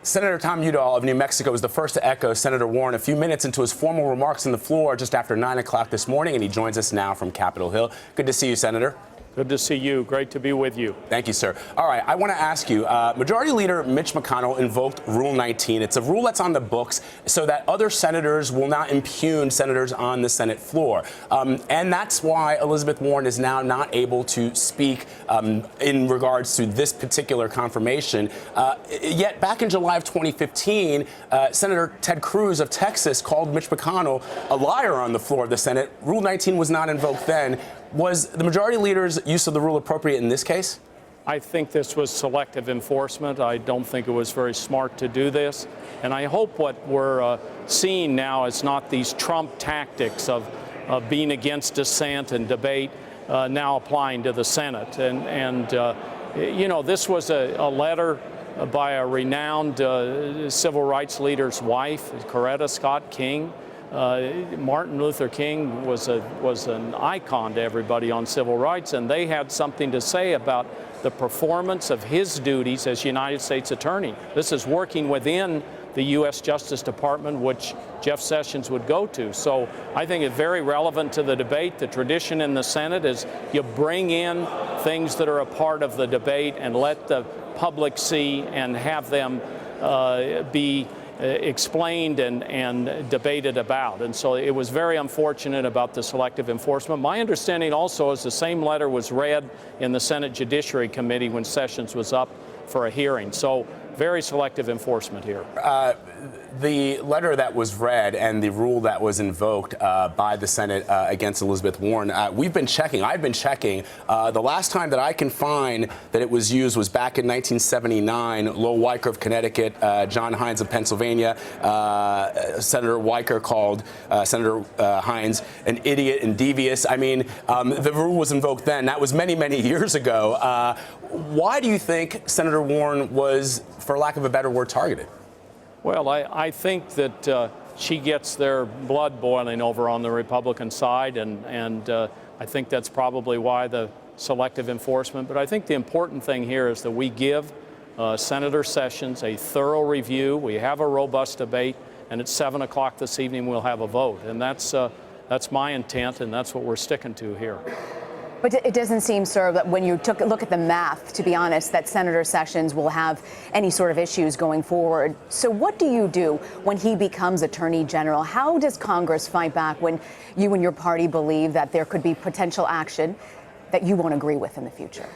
Senator Tom Udall of New Mexico was the first to echo Senator Warren a few minutes into his formal remarks on the floor just after 9 o'clock this morning, and he joins us now from Capitol Hill. Good to see you, Senator. Good to see you. Great to be with you. Thank you, sir. All right, I want to ask you, Majority Leader Mitch McConnell invoked Rule 19. It's a rule that's on the books so that other senators will not impugn senators on the Senate floor. And that's why Elizabeth Warren is now not able to speak in regards to this particular confirmation. Yet back in July of 2015, Senator Ted Cruz of Texas called Mitch McConnell a liar on the floor of the Senate. Rule 19 was not invoked then. Was the Majority Leader's use of the rule appropriate in this case? I think this was selective enforcement. I don't think it was very smart to do this. And I hope what we're seeing now is not these Trump tactics of being against dissent and debate now applying to the Senate. And you know, this was a letter by a renowned civil rights leader's wife, Coretta Scott King. Martin Luther King was an icon to everybody on civil rights, and they had something to say about the performance of his duties as United States Attorney. This is working within the U.S. Justice Department, which Jeff Sessions would go to. So I think it's very relevant to the debate. The tradition in the Senate is you bring in things that are a part of the debate and let the public see and have them be explained and debated about. And so it was very unfortunate about the selective enforcement. My understanding also is the same letter was read in the Senate Judiciary Committee when Sessions was up for a hearing. So very selective enforcement here. The letter that was read and the rule that was invoked by the Senate against Elizabeth Warren, we've been checking. I've been checking. The last time that I can find that it was used was back in 1979. Lowell Weicker of Connecticut, John Hines of Pennsylvania. Senator Weicker called Senator Hines an idiot and devious. I mean, the rule was invoked then. That was many, many years ago. Why do you think Senator Warren was, for lack of a better word, targeted? Well, I think that she gets their blood boiling over on the Republican side, and I think that's probably why the selective enforcement. But I think the important thing here is that we give Senator Sessions a thorough review. We have a robust debate, and at 7 o'clock this evening we'll have a vote. And that's my intent, and that's what we're sticking to here. But it doesn't seem, sir, that when you took a look at the math, to be honest, that Senator Sessions will have any sort of issues going forward. So what do you do when he becomes Attorney General? How does Congress fight back when you and your party believe that there could be potential action that you won't agree with in the future?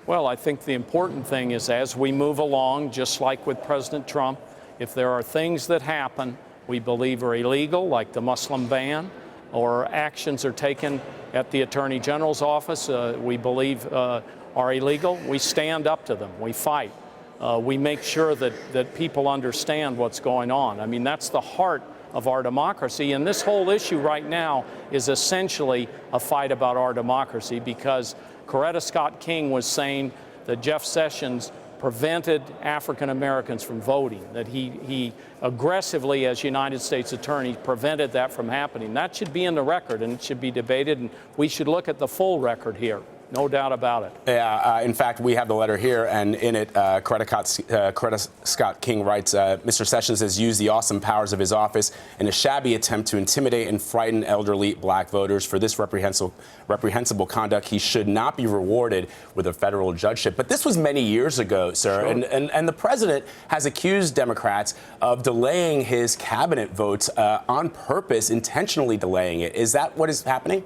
Well, I think the important thing is as we move along, just like with President Trump, if there are things that happen we believe are illegal, like the Muslim ban, or actions are taken at the Attorney General's office we believe are illegal, we stand up to them. We fight. We make sure that people understand what's going on. I mean, that's the heart of our democracy. And this whole issue right now is essentially a fight about our democracy, because Coretta Scott King was saying that Jeff Sessions prevented African Americans from voting, that he aggressively, as United States Attorney, prevented that from happening. That should be in the record, and it should be debated, and we should look at the full record here. No doubt about it. Yeah, in fact, we have the letter here, and in it, Coretta Scott King writes, Mr. Sessions has used the awesome powers of his office in a shabby attempt to intimidate and frighten elderly black voters. For this reprehensible conduct, he should not be rewarded with a federal judgeship. But this was many years ago, sir, sure. and the president has accused Democrats of delaying his cabinet votes on purpose, intentionally delaying it. Is that what is happening?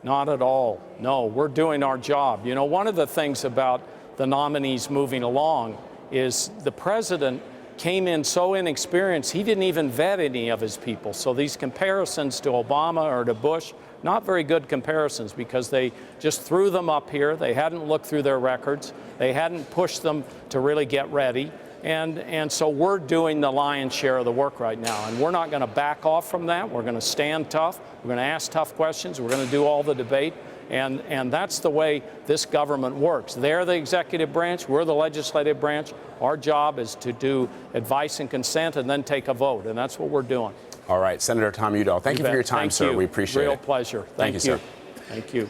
Not at all. No, we're doing our job. You know, one of the things about the nominees moving along is the president came in so inexperienced, he didn't even vet any of his people. So these comparisons to Obama or to Bush, not very good comparisons, because they just threw them up here. They hadn't looked through their records. They hadn't pushed them to really get ready. And so we're doing the lion's share of the work right now, and we're not going to back off from that. We're going to stand tough. We're going to ask tough questions. We're going to do all the debate, and that's the way this government works. They're the executive branch. We're the legislative branch. Our job is to do advice and consent and then take a vote, and that's what we're doing. All right, Senator Tom Udall, thank you for your time, sir. We appreciate it. Real pleasure. Thank you, sir. Thank you.